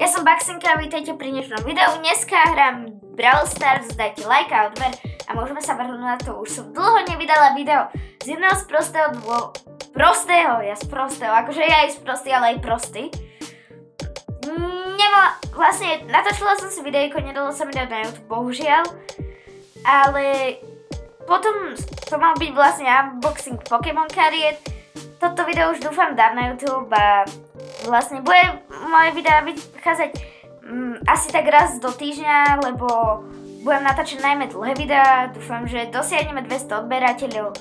Ja som Baxinka, vítajte pri dnešnom videu. Dneska hrám Brawl Stars, dajte like a odber a môžeme sa vrhnúť na to. Už som dlho nevydala video z jedného z akože ja aj sprostý, ale aj prostý. Vlastne natočila som si videjko, nedalo sa mi dať na YouTube, bohužiaľ. Ale potom to mal byť vlastne unboxing Pokémon kariet. Toto video už dúfam dám na YouTube a vlastne bude moje videa vychádzať asi tak raz do týždňa, lebo budem natáčať najmä dlhé videá. Dúfam, že dosiahneme 200 odberateľov.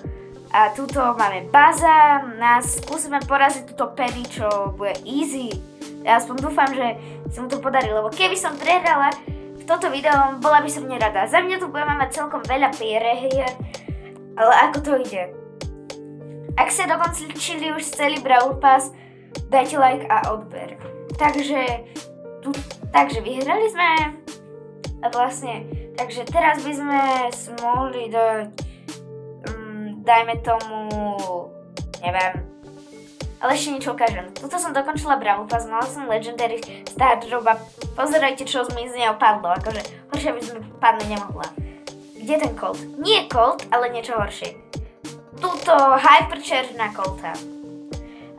A tuto máme Baza, skúsime poraziť túto Penny, čo bude easy. Ja aspoň dúfam, že sa mu to podarí, lebo keby som prehrala v toto video, bola by som nerada. Za mňa tu budeme mať celkom veľa prehier, ale ako to ide? Ak ste dokončili už celý Brawl Pass, dajte like a odber. Takže vyhrali sme a vlastne, takže teraz by sme mohli dať, dajme tomu, neviem, ale ešte niečo ukážem. Tuto som dokončila Brawl Pass, mala som Legendary Star Drop a pozerajte, čo mi z neho padlo, akože horšie by sme padnúť nemohla. Kde je ten Colt? Nie Colt, ale niečo horšie. Tuto Hypercharge na Colta.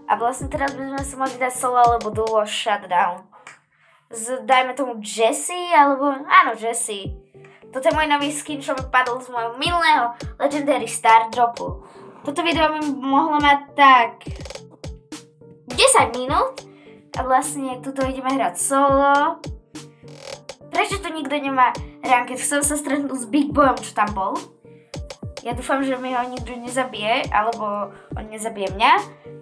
A vlastne teraz by sme sa mohli dať solo alebo duo Shutdown. Dajme tomu Jessie, alebo áno Jessie. Toto je môj nový skin, čo mi padol z môjho milého Legendary Star Dropu. Toto video mi mohlo mať tak 10 minút a vlastne tuto ideme hrať solo. Prečo tu nikto nemá ranked? Chcem sa stretnúť s Big Boyom, čo tam bol. Ja dúfam, že mi ho nikto nezabije, alebo on nezabije mňa,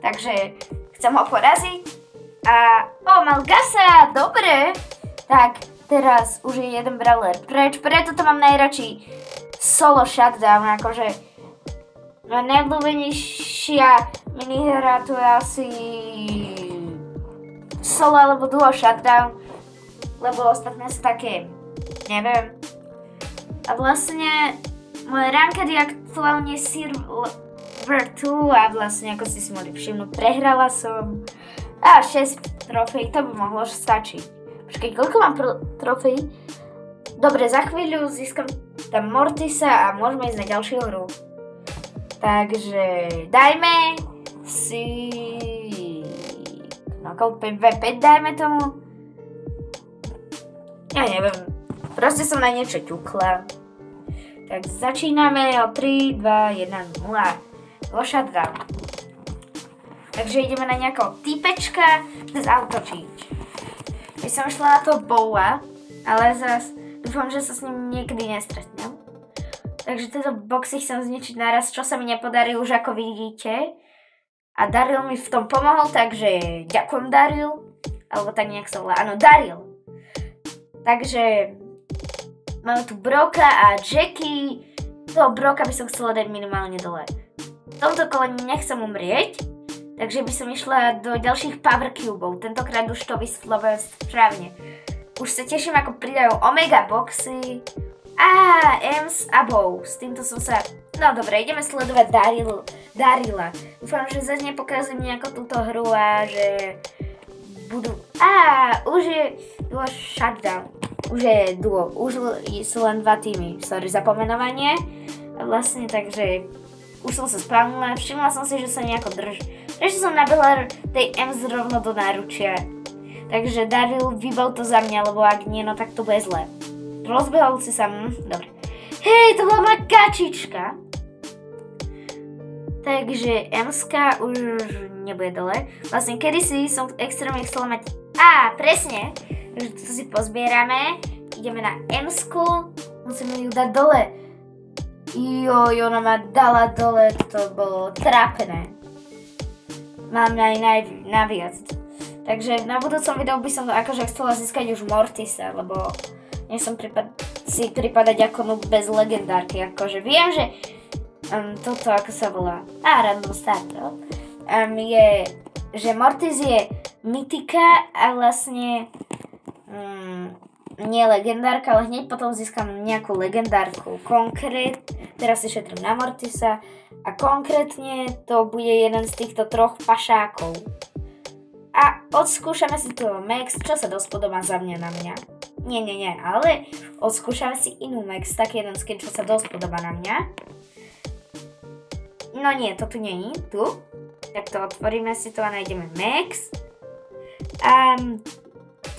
takže chcem ho poraziť. A mal Gasa, dobre. Tak, teraz už je jeden brawler preč, preto to mám najradšej solo shutdown, akože najobľúbenejšia minihra tu je asi solo alebo duo shutdown, lebo ostatné sú také, neviem. A vlastne moje ranked je aktuálne Silver 2 a vlastne, ako ste si mohli všimnúť, prehrala som 6 trofej, to by mohlo stačiť. Počkej, koľko mám trofej? Dobre, za chvíľu získam tam Mortisa a môžeme ísť na ďalšiu hru. Takže dajme si Knockout V5, dajme tomu. Ja neviem, proste som na niečo ťukla. Tak začíname o 3, 2, 1, 0. Vo shutdown. Takže ideme na nejakého typečka z autočíč. Ja som šla na toho Bowa, ale zase dúfam, že sa s ním niekedy nestretnem. Takže tento boxy chcem zničiť naraz, čo sa mi nepodarí už ako vidíte. A Daryl mi v tom pomohol, takže ďakujem Daryl. Alebo tak nejak sa volá. Áno, Daryl. Takže máme tu Broka a Jackie. Toho Broka by som chcela dať minimálne dole. V tomto kole nechcem umrieť, takže by som išla do ďalších Power Cubov. Tentokrát už to vyslovujem správne. Už sa teším, ako pridajú Omega Boxy a Ems a Bow. S týmto som sa... No dobre, ideme sledovať Daryla. Dúfam, že zase nepokazujem nejakú túto hru a že budú... už je duo shutdown. Už je duo, už sú len 2 týmy. Sorry za pomenovanie. A vlastne takže už som sa spavnila, všimla som si, že sa nejako drží. Prečo som nabila tej Ems rovno do náručia. Takže Daryl, vybav to za mňa, lebo ak nie, no tak to bude zle. Rozbehol si sa, dobre. Hej, to bola moja kačička. Takže Emska už nebude dole. Vlastne kedysi som extrémne chcela mať... presne. Takže to si pozbierame. Ideme na Emsku. Musíme ju dať dole. Ona ma dala dole. To bolo trápne. Mám aj naviac. Takže na budúcom videu by som akože chcela získať už Mortisa, lebo nechcem si pripadať ako noob bez legendárky. Akože viem, že toto ako sa volá. Random starter. Je, že Mortis je mytika a vlastne nie legendárka, ale hneď potom získam nejakú legendárku. Teraz si šetrím na Mortisa a konkrétne to bude jeden z týchto 3 pašákov. A odskúšame si tu Max, čo sa dosť podobá za mňa na mňa. Nie, ale odskúšame si inú Max, taký jeden skin, čo sa dosť podobá na mňa. No nie, to tu nie je, tu. Tak to otvoríme si to a nájdeme Max.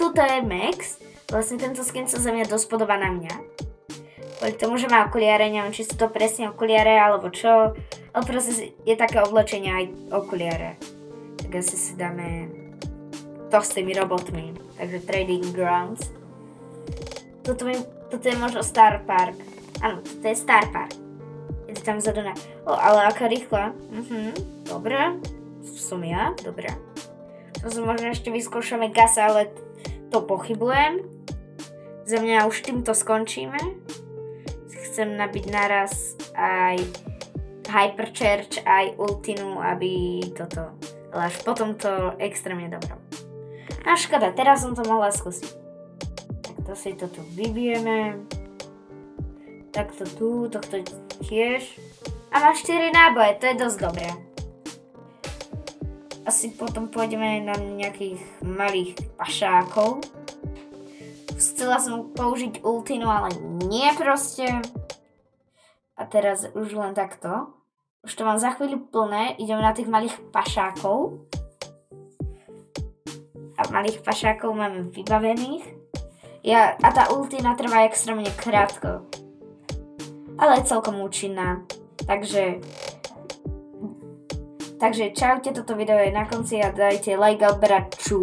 Tuto je Max. Vlastne tento skin sa za mňa dosť podobá na mňa. Kvôli tomu, že má okuliare, neviem, či sú to presne okuliare alebo čo. Ale proste je také oblečenie aj okuliare. Tak asi si dáme to s tými robotmi. Takže Trading Grounds. Toto je možno Star Park. Áno, toto je Star Park. Je to tam vzadu na... ale aká rýchla. Dobre. Som ja, dobre. To možno ešte vyskúšame Gasa, ale to pochybujem. Za mňa už týmto skončíme. Chcem nabiť naraz aj Hypercharge, aj Ultinu, aby toto... Ale až potom to extrémne dobro. A škoda, teraz som to mohla skúsiť. Tak to si to tu vybijeme. Takto tu, tohto tiež. A má 4 náboje, to je dosť dobré. Asi potom pôjdeme na nejakých malých pašákov. Chcela som použiť ultinu, ale nie proste. A teraz už len takto. Už to mám za chvíľu plné, ideme na tých malých pašákov. A malých pašákov máme vybavených. A tá ultina trvá extrémne krátko. Ale je celkom účinná. Takže čaute, toto video je na konci a dajte like a brať čus.